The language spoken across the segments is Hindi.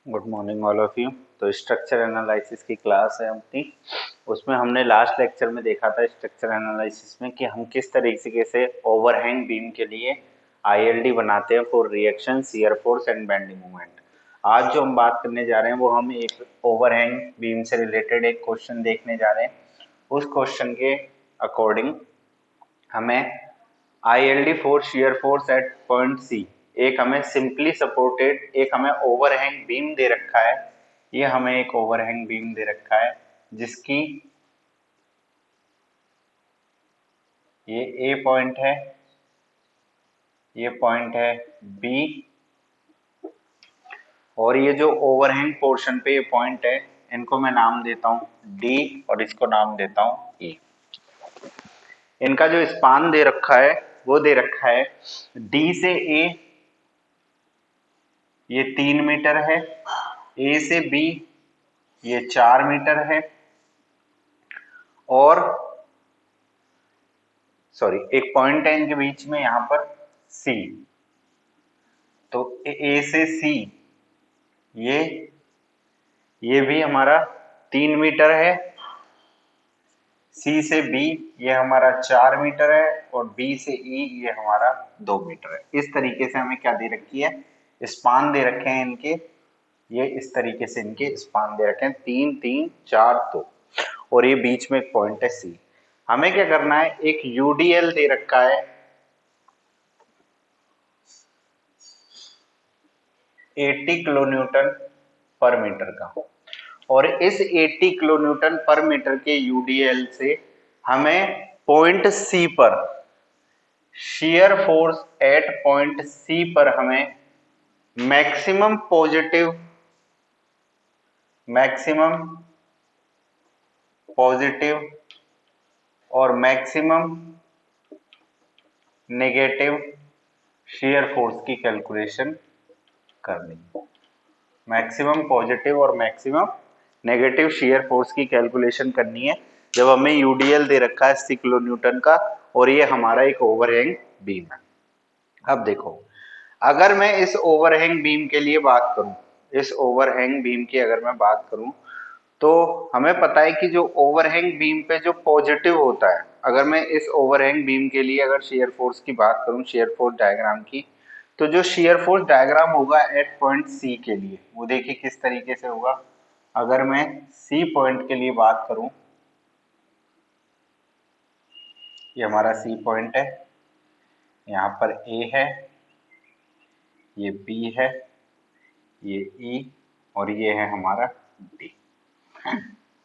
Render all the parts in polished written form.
Good morning all of you. तो स्ट्रक्चर एनालिसिस की क्लास है अपनी। उसमें हमने लास्ट लेक्चर में देखा था स्ट्रक्चर एनालिसिस में कि हम किस तरीके से ओवरहैंग बीम के लिए आईएलडी बनाते हैं for reaction, shear force and bending moment. आज जो हम बात करने जा रहे हैं वो हम एक ओवरहैंग बीम से रिलेटेड एक क्वेश्चन देखने जा रहे हैं। उस क्वेश्चन के अकॉर्डिंग हमें ILD for shear force at point C, एक हमें सिंपली सपोर्टेड, एक हमें ओवरहैंग बीम दे रखा है। ये हमें एक ओवरहैंग बीम दे रखा है जिसकी ये ए पॉइंट है, ये पॉइंट है बी, और ये जो ओवरहैंग पोर्शन पे ये पॉइंट है इनको मैं नाम देता हूं डी और इसको नाम देता हूं ई। इनका जो स्पान दे रखा है वो दे रखा है डी से ए ये 3 मीटर है, ए से बी ये 4 मीटर है, और सॉरी एक पॉइंट है इनके बीच में यहां पर सी। तो ए से सी ये भी हमारा 3 मीटर है, सी से बी ये हमारा 4 मीटर है, और बी से ई ये हमारा 2 मीटर है। इस तरीके से हमें क्या दे रखी है, स्पान दे रखे हैं इनके। ये इस तरीके से इनके स्पान दे रखे हैं 3 3 4 2, और ये बीच में एक पॉइंट है सी। हमें क्या करना है, एक यूडीएल दे रखा है 80 किलो न्यूटन पर मीटर का, और इस 80 किलो न्यूटन पर मीटर के यूडीएल से हमें पॉइंट सी पर shear force at point C पर हमें मैक्सिमम पॉजिटिव और मैक्सिमम नेगेटिव शियर फोर्स की कैलकुलेशन करनी है। मैक्सिमम पॉजिटिव और मैक्सिमम नेगेटिव शियर फोर्स की कैलकुलेशन करनी है जब हमें यूडीएल दे रखा है 80 किलो न्यूटन का, और ये हमारा एक ओवरहैंग बीम है। अब देखो, अगर मैं इस ओवरहैंग बीम के लिए बात करूं, इस ओवरहैंग बीम की अगर मैं बात करूं, तो हमें पता है कि जो ओवरहैंग बीम पे जो पॉजिटिव होता है, अगर मैं इस ओवरहैंग बीम के लिए अगर शियर फोर्स की बात करूं, शियर फोर्स डायग्राम की, तो जो शियर फोर्स डायग्राम होगा एट पॉइंट सी के लिए वो देखिए किस तरीके से होगा। अगर मैं सी पॉइंट के लिए बात करूं, ये हमारा सी पॉइंट है, यहाँ पर ए है, ये बी है, ये ई, और ये है हमारा डी।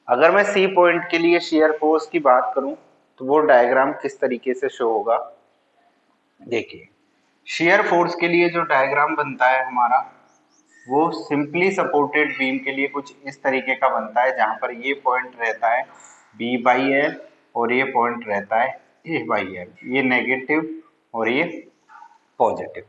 अगर मैं सी पॉइंट के लिए शियर फोर्स की बात करूं तो वो डायग्राम किस तरीके से शो होगा। देखिए, शियर फोर्स के लिए जो डायग्राम बनता है हमारा, वो सिंपली सपोर्टेड बीम के लिए कुछ इस तरीके का बनता है, जहां पर ये पॉइंट रहता है बी बाई एल और ये पॉइंट रहता है ए बाई एल, ये नेगेटिव और ये पॉजिटिव।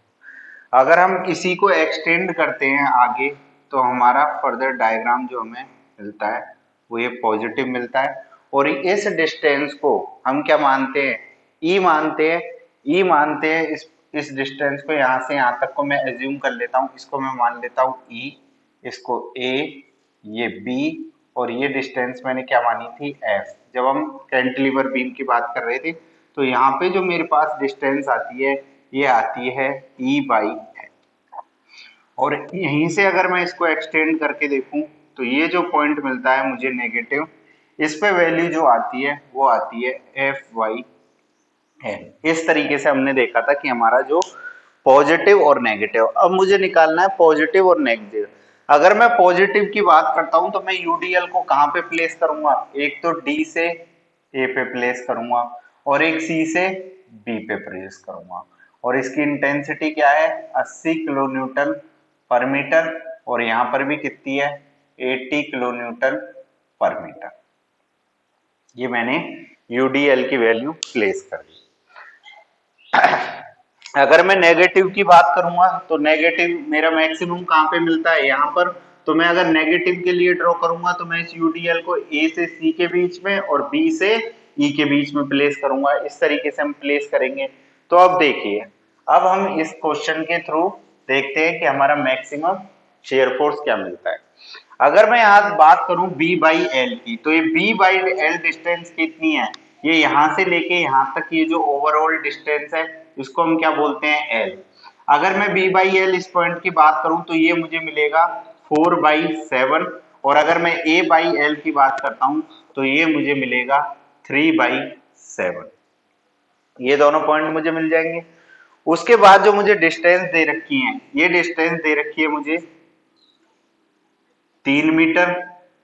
अगर हम इसी को एक्सटेंड करते हैं आगे तो हमारा फर्दर डायग्राम जो हमें मिलता है वो ये पॉजिटिव मिलता है, और इस डिस्टेंस को हम क्या मानते हैं, ई मानते हैं। ई मानते हैं इस डिस्टेंस को, यहाँ से यहाँ तक को मैं एज्यूम कर लेता हूँ, इसको मैं मान लेता हूँ ई, इसको ए, ये बी, और ये डिस्टेंस मैंने क्या मानी थी एफ। जब हम कैंटिलीवर बीम की बात कर रहे थे तो यहाँ पे जो मेरे पास डिस्टेंस आती है ये आती है ई बाई एफ, और यहीं से अगर मैं इसको एक्सटेंड करके देखूं तो ये जो पॉइंट मिलता है मुझे नेगेटिव, इस पे वैल्यू जो आती है वो आती है एफ वाई एल। इस तरीके से हमने देखा था कि हमारा जो पॉजिटिव और नेगेटिव, अब मुझे निकालना है पॉजिटिव और नेगेटिव। अगर मैं पॉजिटिव की बात करता हूं तो मैं यूडीएल को कहां पे प्लेस करूंगा, एक तो डी से ए पे प्लेस करूंगा और एक सी से बी पे प्लेस करूंगा, और इसकी इंटेंसिटी क्या है 80 किलो न्यूटन पर मीटर, और यहां पर भी कितनी है 80 किलो न्यूटन पर मीटर। ये मैंने यूडीएल की वैल्यू प्लेस कर दी। अगर मैं नेगेटिव की बात करूंगा तो नेगेटिव मेरा मैक्सिमम कहां पे मिलता है यहाँ पर, तो मैं अगर नेगेटिव के लिए ड्रॉ करूंगा तो मैं इस यूडीएल को ए से सी के बीच में और बी से ई के बीच में प्लेस करूंगा। इस तरीके से हम प्लेस करेंगे। तो अब देखिए, अब हम इस क्वेश्चन के थ्रू देखते हैं कि हमारा मैक्सिमम शेयर फोर्स क्या मिलता है। अगर मैं यहाँ बात करूं बी बाई एल की, तो ये बी बाई एल डिस्टेंस कितनी है, ये यहां से लेके यहां तक ये जो ओवरऑल डिस्टेंस है इसको हम क्या बोलते हैं, एल। अगर मैं बी बाई एल इस पॉइंट की बात करूं तो ये मुझे मिलेगा 4/7, और अगर मैं ए बाई एल की बात करता हूं तो ये मुझे मिलेगा 3/7। ये दोनों पॉइंट मुझे मिल जाएंगे। उसके बाद जो मुझे डिस्टेंस दे रखी है, ये डिस्टेंस दे रखी है मुझे 3 मीटर,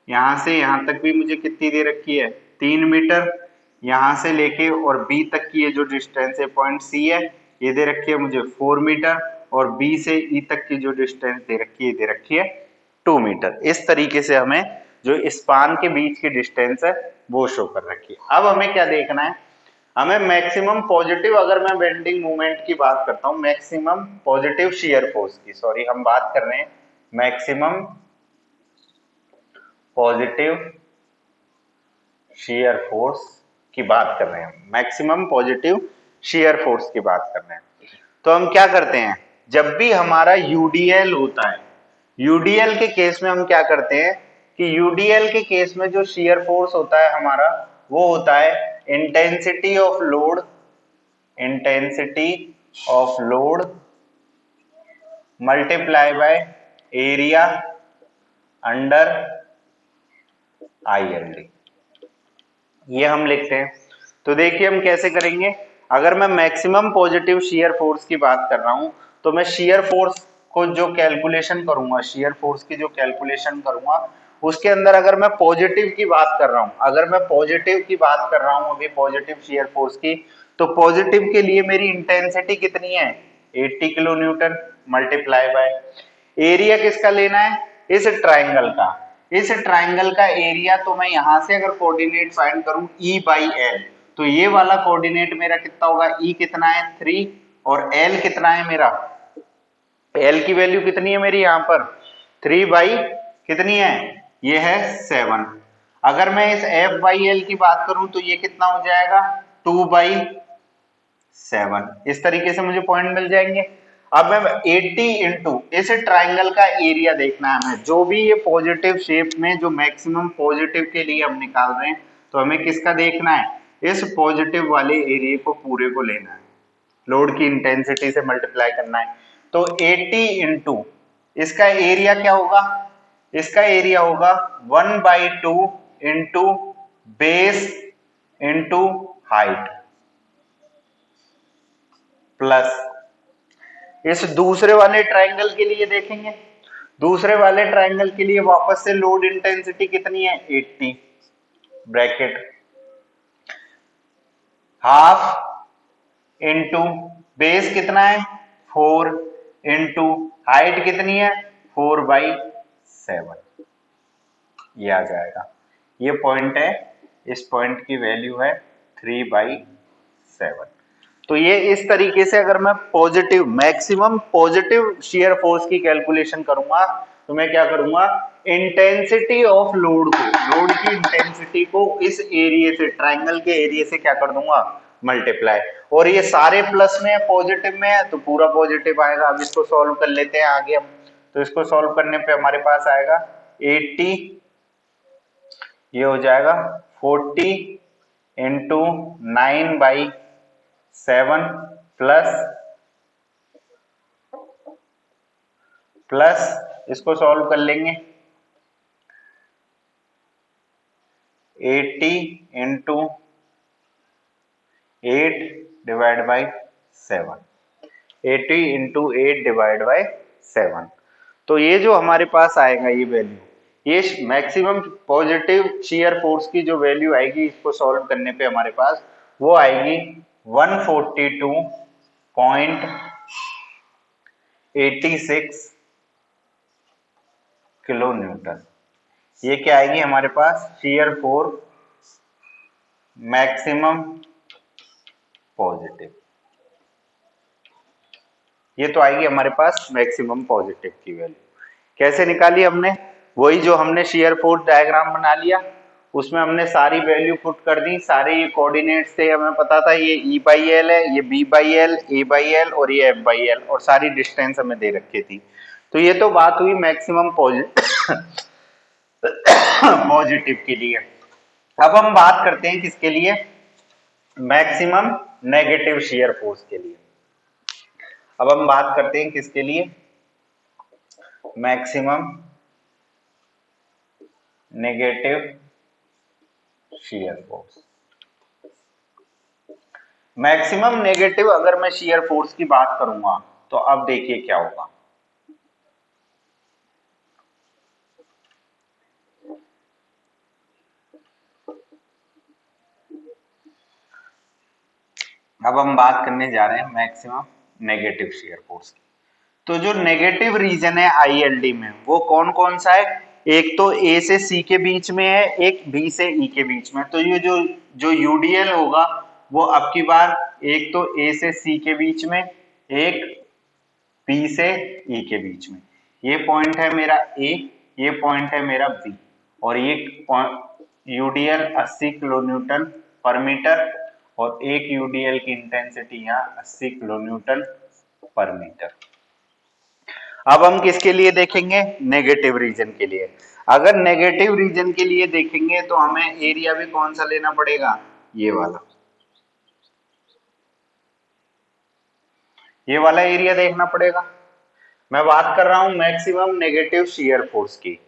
यहां से यहां तक भी मुझे कितनी दे रखी है, 3 मीटर, यहां से लेके और बी तक की ये जो डिस्टेंस है पॉइंट सी है, ये दे रखी है मुझे 4 मीटर, और बी से ई तक की जो डिस्टेंस दे रखी है, दे रखी है 2 मीटर। इस तरीके से हमें जो स्पान के बीच की डिस्टेंस है वो शो कर रखी है। अब हमें क्या देखना है, हमें मैक्सिमम पॉजिटिव, अगर मैं बेंडिंग मोमेंट की बात करता हूं, मैक्सिमम पॉजिटिव शियर फोर्स की, सॉरी हम बात कर रहे हैं मैक्सिमम पॉजिटिव शियर फोर्स की बात कर रहे हैं, मैक्सिमम पॉजिटिव शियर फोर्स की बात कर रहे हैं। तो हम क्या करते हैं, जब भी हमारा यूडीएल होता है, यूडीएल के केस में हम क्या करते हैं कि यूडीएल के केस में जो शियर फोर्स होता है हमारा, वो होता है intensity of load, intensity of load multiply by area under ILD, ये हम लिखते हैं। तो देखिए हम कैसे करेंगे, अगर मैं मैक्सिमम पॉजिटिव शियर फोर्स की बात कर रहा हूं तो मैं शियर फोर्स को जो कैलकुलेशन करूंगा, शियर फोर्स की जो कैलकुलेशन करूंगा उसके अंदर अगर मैं पॉजिटिव की बात कर रहा हूं, अगर मैं पॉजिटिव की बात कर रहा हूं अभी पॉजिटिव शियर फोर्स की, तो पॉजिटिव के लिए मेरी इंटेंसिटी कितनी है, 80 kilo Newton multiply by area किसका लेना है, इस ट्राइंगल का, इस ट्राइंगल का एरिया। तो मैं यहां से अगर कोऑर्डिनेट फाइंड करूं E बाई एल, तो ये वाला कोऑर्डिनेट मेरा कितना होगा, E कितना है 3, और L कितना है मेरा, L की वैल्यू कितनी है मेरी यहाँ पर 3 बाई कितनी है, ये है 7। अगर मैं इस F बाई एल की बात करूं तो ये कितना हो जाएगा 2/7। इस तरीके से मुझे पॉइंट मिल जाएंगे। अब मैं 80 इंटू इस ट्राइंगल का एरिया देखना है हमें, जो भी ये पॉजिटिव शेप में जो मैक्सिमम पॉजिटिव के लिए हम निकाल रहे हैं, तो हमें किसका देखना है, इस पॉजिटिव वाले एरिया को पूरे को लेना है, लोड की इंटेंसिटी से मल्टीप्लाई करना है। तो 80 इंटू इसका एरिया क्या होगा, इसका एरिया होगा 1/2 into base into height, plus इस दूसरे वाले ट्राइंगल के लिए देखेंगे, दूसरे वाले ट्राइंगल के लिए वापस से लोड इंटेंसिटी कितनी है 80, ब्रैकेट हाफ इंटू बेस कितना है 4 इंटू हाइट कितनी है 4/7, ये आ जाएगा। ये पॉइंट है, इस पॉइंट की वैल्यू है 3/7। तो ये इस तरीके से अगर मैं positive maximum positive shear force की कैलकुलेशन करूंगा तो मैं क्या करूंगा, इंटेंसिटी ऑफ लोड को, लोड की इंटेंसिटी को इस एरिया से, ट्राइंगल के एरिया से क्या कर दूंगा, मल्टीप्लाई। और ये सारे प्लस में है, पॉजिटिव में है तो पूरा पॉजिटिव आएगा। अब इसको सॉल्व कर लेते हैं आगे हम। तो इसको सॉल्व करने पे हमारे पास आएगा 80, ये हो जाएगा 40 इंटू 9/7 प्लस इसको सॉल्व कर लेंगे 80 into 8 divide by 7, 80 into 8 divide by 7। तो ये जो हमारे पास आएगा ये वैल्यू, ये मैक्सिमम पॉजिटिव शियर फोर्स की जो वैल्यू आएगी, इसको सॉल्व करने पे हमारे पास वो आएगी 142.86 किलो न्यूटन। ये क्या आएगी हमारे पास, शियर फोर्स मैक्सिमम पॉजिटिव, ये तो आएगी हमारे पास मैक्सिमम पॉजिटिव की वैल्यू। कैसे निकाली हमने, वही जो हमने शियर फोर्स डायग्राम बना लिया, उसमें हमने सारी वैल्यू पुट कर दी, सारे ये कोऑर्डिनेट्स थे, हमें पता था ये E बाई एल है, ये B by L, A by L और ये F बाई एल, और सारी डिस्टेंस हमें दे रखी थी। तो ये तो बात हुई मैक्सिमम पॉजिटिव के लिए। अब हम बात करते हैं किसके लिए, मैक्सिमम नेगेटिव शियर फोर्स के लिए। अब हम बात करते हैं किसके लिए, maximum negative shear force. Maximum negative अगर मैं शियर फोर्स की बात करूंगा तो अब देखिए क्या होगा। अब हम बात करने जा रहे हैं मैक्सिमम नेगेटिव शियर फोर्स की। तो जो नेगेटिव रीजन है आईएलडी में वो कौन कौन सा है, एक तो ए से सी के बीच में है, एक बी से ई के बीच में। तो ये जो यूडीएल होगा वो अब की बार एक तो ए से सी के बीच में, एक बी से ई के बीच में। ये पॉइंट है मेरा ए, ये पॉइंट है मेरा बी, और ये UDL 80 kilo newton per metre, और एक यूडीएल की इंटेंसिटी यहाँ 80 किलो न्यूटन पर मीटर। अब हम किसके लिए देखेंगे, नेगेटिव रीजन के लिए। अगर नेगेटिव रीजन के लिए देखेंगे तो हमें एरिया भी कौन सा लेना पड़ेगा, ये वाला एरिया देखना पड़ेगा। मैं बात कर रहा हूं मैक्सिमम नेगेटिव शियर फोर्स की,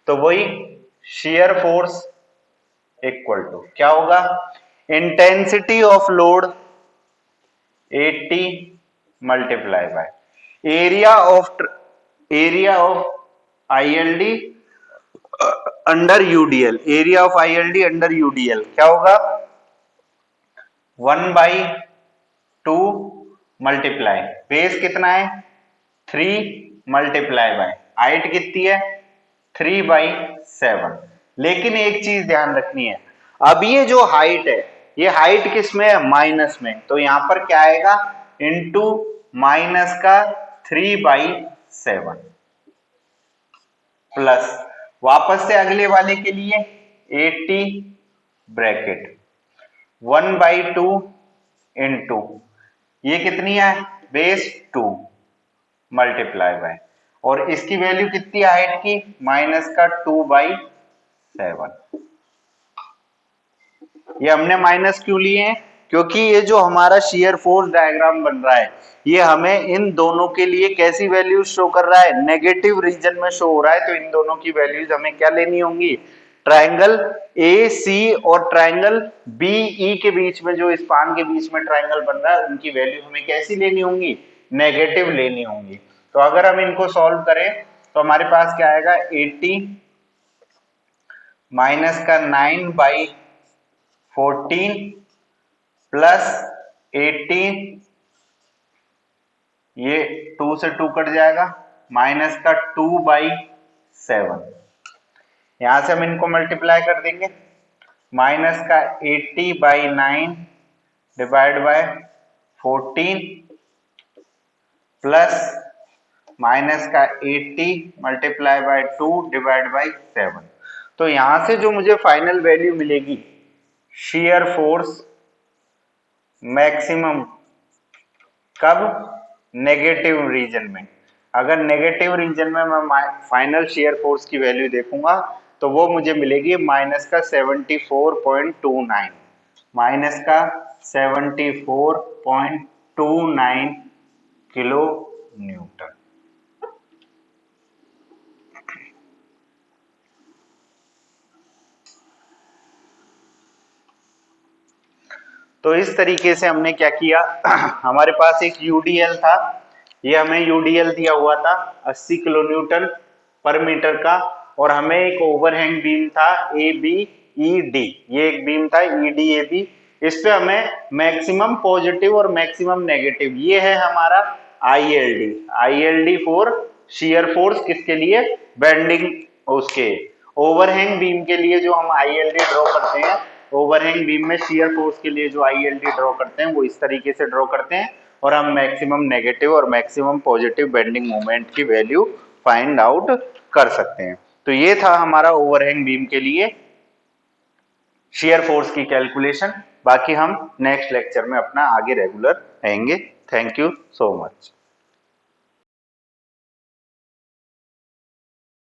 तो वही शियर फोर्स इक्वल टू क्या होगा, intensity of load 80 multiply by area of ILD under UDL. Area of ILD under UDL क्या होगा, 1/2 मल्टीप्लाई, बेस कितना है 3 मल्टीप्लाई बाय हाइट कितनी है 3/7। लेकिन एक चीज ध्यान रखनी है, अब ये जो हाइट है ये हाइट किस में है, माइनस में। तो यहां पर क्या आएगा, इंटू माइनस का 3/7 प्लस वापस से अगले वाले के लिए 80 ब्रैकेट 1/2 इंटू ये कितनी है बेस 2 मल्टीप्लाई बाय, और इसकी वैल्यू कितनी हाइट की, माइनस का 2/7। ये हमने माइनस क्यों लिए हैं, क्योंकि ये जो हमारा शियर फोर्स डायग्राम बन रहा है ये हमें इन दोनों के लिए कैसी वैल्यूज शो कर रहा है, नेगेटिव रीजन में शो हो रहा है। तो इन दोनों की वैल्यूज हमें क्या लेनी होंगी, ट्रायंगल ए सी और ट्रायंगल बी ई के बीच में, जो स्पान के बीच में ट्रायंगल बन रहा है उनकी वैल्यू हमें कैसी लेनी होंगी, नेगेटिव लेनी होंगी। तो अगर हम इनको सॉल्व करें तो हमारे पास क्या आएगा, 80 माइनस का 9/14 प्लस 18, ये 2 से 2 कट जाएगा, माइनस का 2/7। यहां से हम इनको मल्टीप्लाई कर देंगे, माइनस का 80/9 डिवाइड बाय 14 प्लस माइनस का 80 मल्टीप्लाई बाय 2 डिवाइड बाय 7। तो यहां से जो मुझे फाइनल वैल्यू मिलेगी शियर फोर्स मैक्सिमम, कब, नेगेटिव रीजन में। अगर नेगेटिव रीजन में मैं फाइनल शियर फोर्स की वैल्यू देखूंगा तो वो मुझे मिलेगी माइनस का 74.29, माइनस का 74.29 किलो न्यूटन। तो इस तरीके से हमने क्या किया, हमारे पास एक यूडीएल था, ये हमें यूडीएल दिया हुआ था 80 किलो न्यूटन पर मीटर का, और हमें एक ओवरहैंग बीम था ए बी ई डी, ये एक बीम था ई डी ए बी। इस पे हमें मैक्सिमम पॉजिटिव और मैक्सिमम नेगेटिव, ये है हमारा आईएलडी फॉर शियर फोर्स, किसके लिए, बेंडिंग, उसके ओवरहैंग बीम के लिए जो हम आईएलडी ड्रॉ करते हैं, ओवरहैंग बीम में शियर फोर्स के लिए जो आईएलडी ड्रॉ करते हैं वो इस तरीके से ड्रॉ करते हैं, और हम मैक्सिमम नेगेटिव और मैक्सिमम पॉजिटिव बेंडिंग मोमेंट की वैल्यू फाइंड आउट कर सकते हैं। तो ये था हमारा ओवरहैंग बीम के लिए शियर फोर्स की कैलकुलेशन। बाकी हम नेक्स्ट लेक्चर में अपना आगे रेगुलर रहेंगे। Thank you so much.